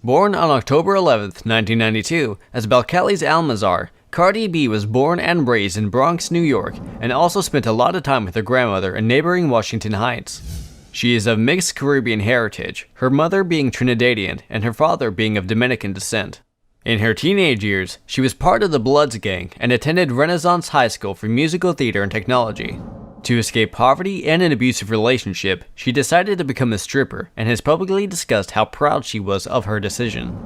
Born on October 11th, 1992, as Belcalis Almazar, Cardi B was born and raised in Bronx, New York, and also spent a lot of time with her grandmother in neighboring Washington Heights. She is of mixed Caribbean heritage, her mother being Trinidadian and her father being of Dominican descent. In her teenage years, she was part of the Bloods gang and attended Renaissance High School for musical theater and technology. To escape poverty and an abusive relationship, she decided to become a stripper and has publicly discussed how proud she was of her decision.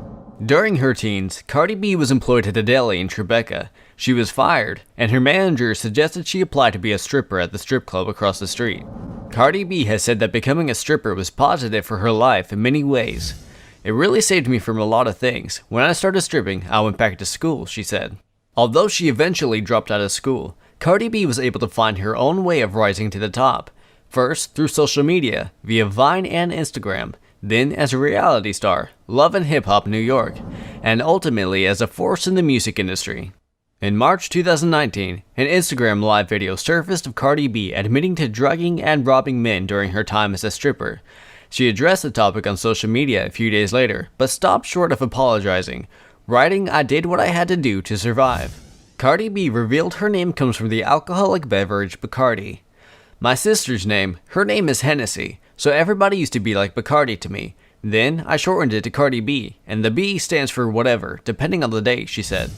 During her teens, Cardi B was employed at a deli in Tribeca. She was fired, and her manager suggested she apply to be a stripper at the strip club across the street. Cardi B has said that becoming a stripper was positive for her life in many ways. "It really saved me from a lot of things. When I started stripping, I went back to school," she said. Although she eventually dropped out of school, Cardi B was able to find her own way of rising to the top. First, through social media, via Vine and Instagram, then as a reality star, Love and Hip Hop New York, and ultimately as a force in the music industry. In March 2019, an Instagram live video surfaced of Cardi B admitting to drugging and robbing men during her time as a stripper. She addressed the topic on social media a few days later, but stopped short of apologizing, writing, "I did what I had to do to survive." Cardi B revealed her name comes from the alcoholic beverage Bacardi. "My sister's name, her name is Hennessy, so everybody used to be like Bacardi to me. Then I shortened it to Cardi B, and the B stands for whatever, depending on the day," she said.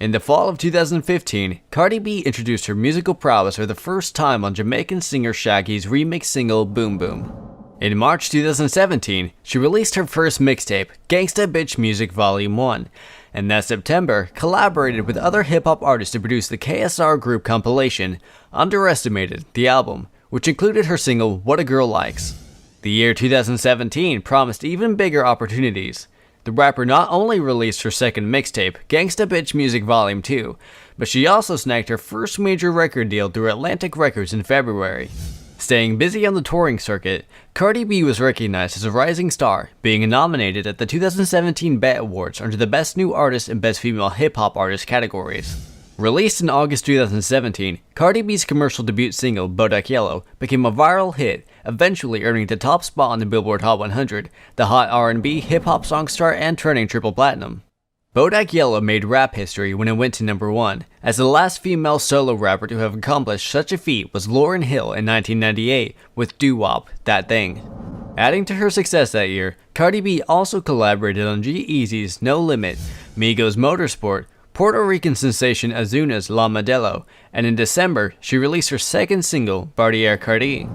In the fall of 2015, Cardi B introduced her musical prowess for the first time on Jamaican singer Shaggy's remix single Boom Boom. In March 2017, she released her first mixtape, Gangsta Bitch Music Volume 1, and that September collaborated with other hip-hop artists to produce the KSR Group compilation, Underestimated, the album, which included her single What a Girl Likes. The year 2017 promised even bigger opportunities. The rapper not only released her second mixtape, Gangsta Bitch Music Volume 2, but she also snagged her first major record deal through Atlantic Records in February. Staying busy on the touring circuit, Cardi B was recognized as a rising star, being nominated at the 2017 BET Awards under the Best New Artist and Best Female Hip Hop Artist categories. Released in August 2017, Cardi B's commercial debut single, Bodak Yellow, became a viral hit, eventually earning the top spot on the Billboard Hot 100, the Hot R&B Hip-Hop Song Chart, and turning triple platinum. Bodak Yellow made rap history when it went to number 1, as the last female solo rapper to have accomplished such a feat was Lauryn Hill in 1998 with Doo Wop, That Thing. Adding to her success that year, Cardi B also collaborated on G-Eazy's No Limit, Migos Motorsport, Puerto Rican sensation Azuna's La Modelo, and in December, she released her second single, Bartier Cardi.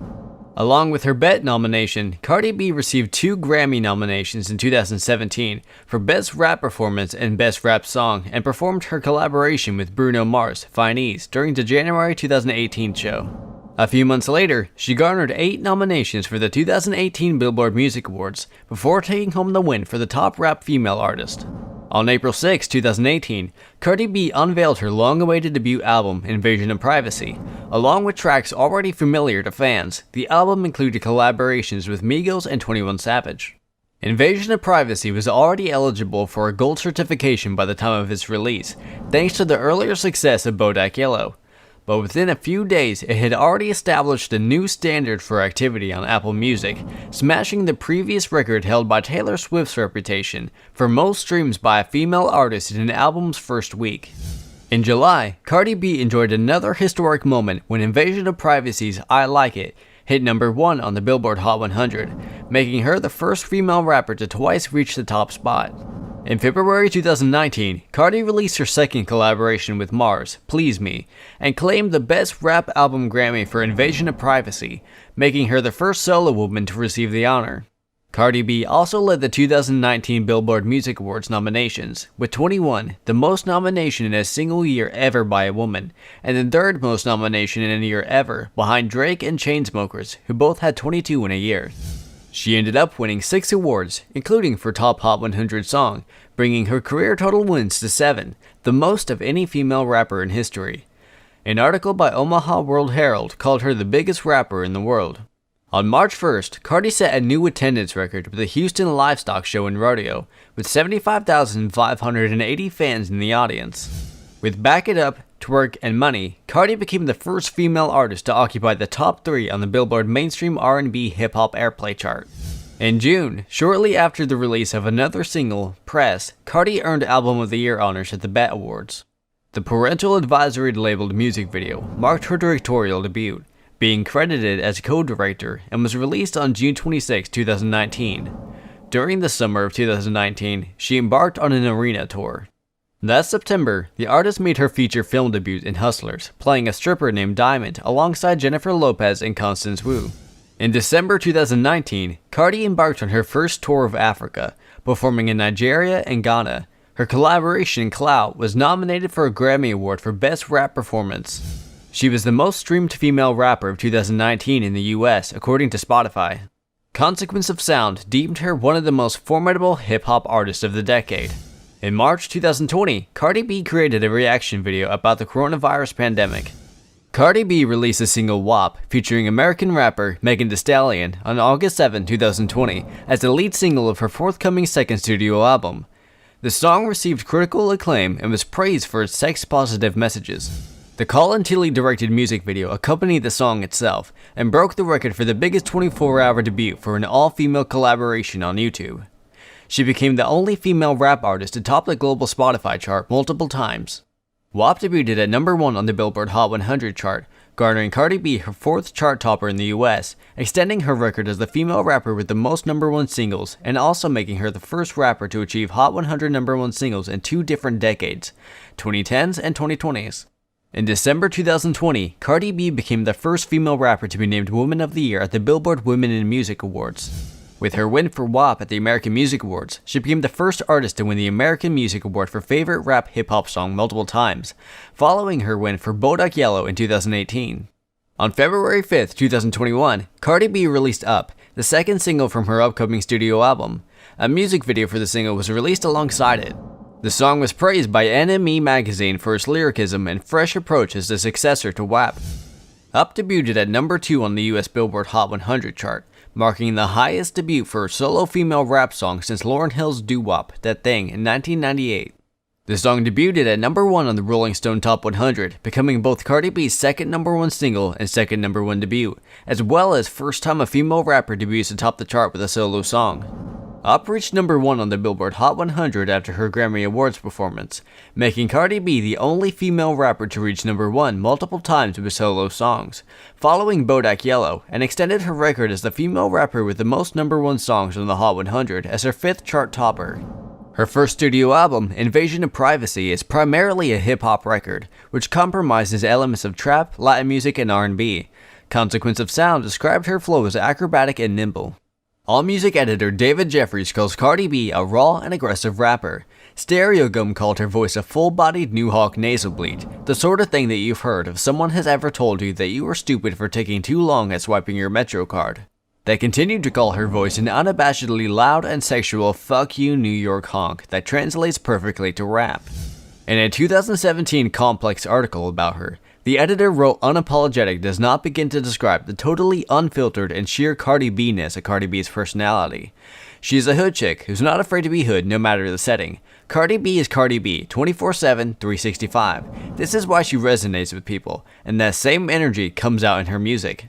Along with her BET nomination, Cardi B received 2 Grammy nominations in 2017 for Best Rap Performance and Best Rap Song, and performed her collaboration with Bruno Mars, Fine Ease, during the January 2018 show. A few months later, she garnered 8 nominations for the 2018 Billboard Music Awards, before taking home the win for the top rap female artist. On April 6, 2018, Cardi B unveiled her long-awaited debut album, Invasion of Privacy. Along with tracks already familiar to fans, the album included collaborations with Migos and 21 Savage. Invasion of Privacy was already eligible for a gold certification by the time of its release, thanks to the earlier success of Bodak Yellow. But within a few days, it had already established a new standard for activity on Apple Music, smashing the previous record held by Taylor Swift's reputation for most streams by a female artist in an album's first week. In July, Cardi B enjoyed another historic moment when Invasion of Privacy's I Like It hit number 1 on the Billboard Hot 100, making her the first female rapper to twice reach the top spot. In February 2019, Cardi released her second collaboration with Mars, Please Me, and claimed the Best Rap Album Grammy for Invasion of Privacy, making her the first solo woman to receive the honor. Cardi B also led the 2019 Billboard Music Awards nominations, with 21, the most nomination in a single year ever by a woman, and the third most nomination in a year ever, behind Drake and Chainsmokers, who both had 22 in a year. She ended up winning 6 awards, including for Top Hot 100 Song, bringing her career total wins to 7, the most of any female rapper in history. An article by Omaha World Herald called her the biggest rapper in the world. On March 1st, Cardi set a new attendance record with the Houston Livestock Show and Rodeo, with 75,580 fans in the audience. With Back It Up, Twerk, and Money, Cardi became the first female artist to occupy the top 3 on the Billboard Mainstream R&B Hip Hop Airplay chart. In June, shortly after the release of another single, Press, Cardi earned Album of the Year honors at the BET Awards. The parental advisory labeled music video marked her directorial debut, being credited as co-director, and was released on June 26, 2019. During the summer of 2019, she embarked on an arena tour. That September, the artist made her feature film debut in Hustlers, playing a stripper named Diamond alongside Jennifer Lopez and Constance Wu. In December 2019, Cardi embarked on her first tour of Africa, performing in Nigeria and Ghana. Her collaboration, Clout, was nominated for a Grammy Award for Best Rap Performance. She was the most streamed female rapper of 2019 in the US, according to Spotify. Consequence of Sound deemed her one of the most formidable hip-hop artists of the decade. In March 2020, Cardi B created a reaction video about the coronavirus pandemic. Cardi B released the single WAP, featuring American rapper Megan Thee Stallion, on August 7, 2020, as the lead single of her forthcoming second studio album. The song received critical acclaim and was praised for its sex-positive messages. The Colin Tilley-directed music video accompanied the song itself, and broke the record for the biggest 24-hour debut for an all-female collaboration on YouTube. She became the only female rap artist to top the global Spotify chart multiple times. WAP debuted at number 1 on the Billboard Hot 100 chart, garnering Cardi B her 4th chart topper in the US, extending her record as the female rapper with the most number 1 singles, and also making her the first rapper to achieve Hot 100 number 1 singles in 2 different decades, 2010s and 2020s. In December 2020, Cardi B became the first female rapper to be named Woman of the Year at the Billboard Women in Music Awards. With her win for WAP at the American Music Awards, she became the first artist to win the American Music Award for Favorite Rap Hip-Hop Song multiple times, following her win for Bodak Yellow in 2018. On February 5, 2021, Cardi B released Up, the second single from her upcoming studio album. A music video for the single was released alongside it. The song was praised by NME magazine for its lyricism and fresh approach as the successor to WAP. Up debuted at number 2 on the US Billboard Hot 100 chart, marking the highest debut for a solo female rap song since Lauryn Hill's Doo Wop, That Thing, in 1998. The song debuted at number 1 on the Rolling Stone Top 100, becoming both Cardi B's second number 1 single and second number 1 debut, as well as first time a female rapper debuts atop the chart with a solo song. Up reached number 1 on the Billboard Hot 100 after her Grammy Awards performance, making Cardi B the only female rapper to reach number 1 multiple times with solo songs, following Bodak Yellow, and extended her record as the female rapper with the most number 1 songs on the Hot 100 as her 5th chart topper. Her first studio album, Invasion of Privacy, is primarily a hip-hop record, which compromises elements of trap, Latin music, and R&B. Consequence of Sound described her flow as acrobatic and nimble. AllMusic editor David Jeffries calls Cardi B a raw and aggressive rapper. Stereogum called her voice a full-bodied New Hawk nasal bleat, the sort of thing that you've heard if someone has ever told you that you were stupid for taking too long at swiping your Metro card. They continued to call her voice an unabashedly loud and sexual fuck you New York honk that translates perfectly to rap. In a 2017 Complex article about her, the editor wrote unapologetic does not begin to describe the totally unfiltered and sheer Cardi B-ness of Cardi B's personality. She is a hood chick who's not afraid to be hood no matter the setting. Cardi B is Cardi B, 24/7, 365. This is why she resonates with people, and that same energy comes out in her music.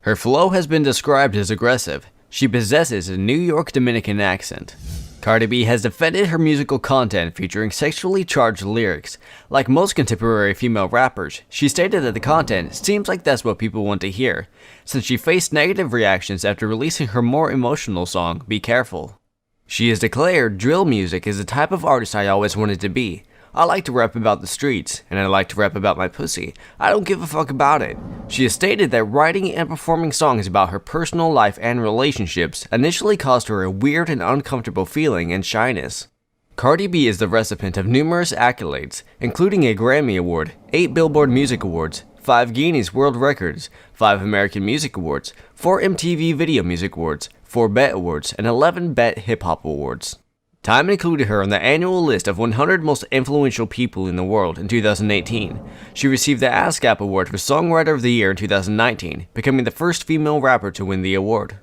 Her flow has been described as aggressive. She possesses a New York Dominican accent. Cardi B has defended her musical content featuring sexually charged lyrics. Like most contemporary female rappers, she stated that the content seems like that's what people want to hear, since she faced negative reactions after releasing her more emotional song, Be Careful. She has declared drill music is the type of artist I always wanted to be. I like to rap about the streets, and I like to rap about my pussy. I don't give a fuck about it. She has stated that writing and performing songs about her personal life and relationships initially caused her a weird and uncomfortable feeling and shyness. Cardi B is the recipient of numerous accolades, including a Grammy Award, 8 Billboard Music Awards, 5 Guinness World Records, 5 American Music Awards, 4 MTV Video Music Awards, 4 BET Awards, and 11 BET Hip Hop Awards. Time included her on the annual list of 100 most influential people in the world in 2018. She received the ASCAP Award for Songwriter of the Year in 2019, becoming the first female rapper to win the award.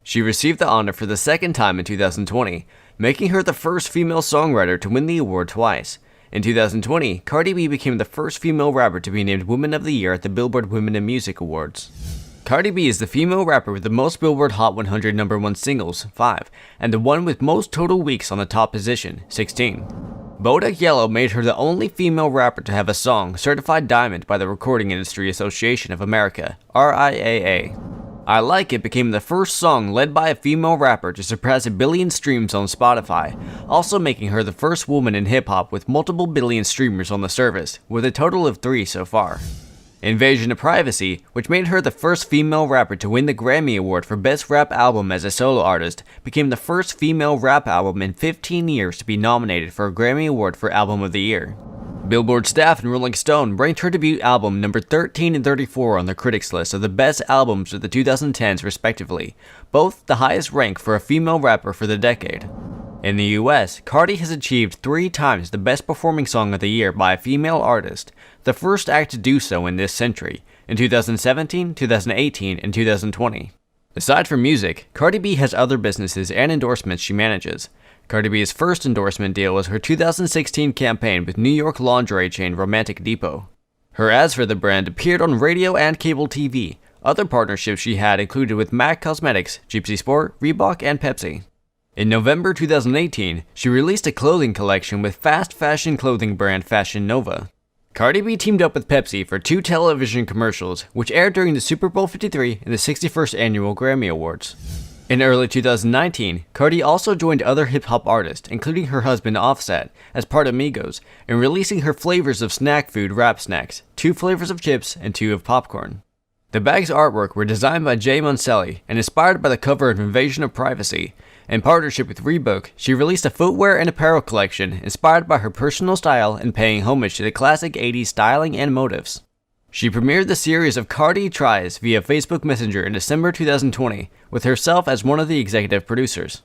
She received the honor for the second time in 2020, making her the first female songwriter to win the award twice. In 2020, Cardi B became the first female rapper to be named Woman of the Year at the Billboard Women in Music Awards. Cardi B is the female rapper with the most Billboard Hot 100 #1 singles, 5, and the one with most total weeks on the top position, 16. Bodak Yellow made her the only female rapper to have a song certified diamond by the Recording Industry Association of America, RIAA. I Like It became the first song led by a female rapper to surpass 1 billion streams on Spotify, also making her the first woman in hip-hop with multiple billion streamers on the service, with a total of 3 so far. Invasion of Privacy, which made her the first female rapper to win the Grammy Award for Best Rap Album as a solo artist, became the first female rap album in 15 years to be nominated for a Grammy Award for Album of the Year. Billboard staff and Rolling Stone ranked her debut album number 13 and 34 on the critics list of the best albums of the 2010s respectively, both the highest rank for a female rapper for the decade. In the US, Cardi has achieved 3 times the best performing song of the year by a female artist, the first act to do so in this century, in 2017, 2018, and 2020. Aside from music, Cardi B has other businesses and endorsements she manages. Cardi B's first endorsement deal was her 2016 campaign with New York lingerie chain Romantic Depot. Her ads for the brand appeared on radio and cable TV. Other partnerships she had included with MAC Cosmetics, Gypsy Sport, Reebok, and Pepsi. In November 2018, she released a clothing collection with fast fashion clothing brand Fashion Nova. Cardi B teamed up with Pepsi for 2 television commercials, which aired during the Super Bowl 53 and the 61st Annual Grammy Awards. In early 2019, Cardi also joined other hip-hop artists, including her husband Offset, as part of Migos, in releasing her flavors of snack food Rap Snacks, 2 flavors of chips and 2 of popcorn. The bag's artwork were designed by Jay Monselli and inspired by the cover of Invasion of Privacy. In partnership with Reebok, she released a footwear and apparel collection inspired by her personal style and paying homage to the classic 80s styling and motifs. She premiered the series of Cardi Tries via Facebook Messenger in December 2020, with herself as one of the executive producers.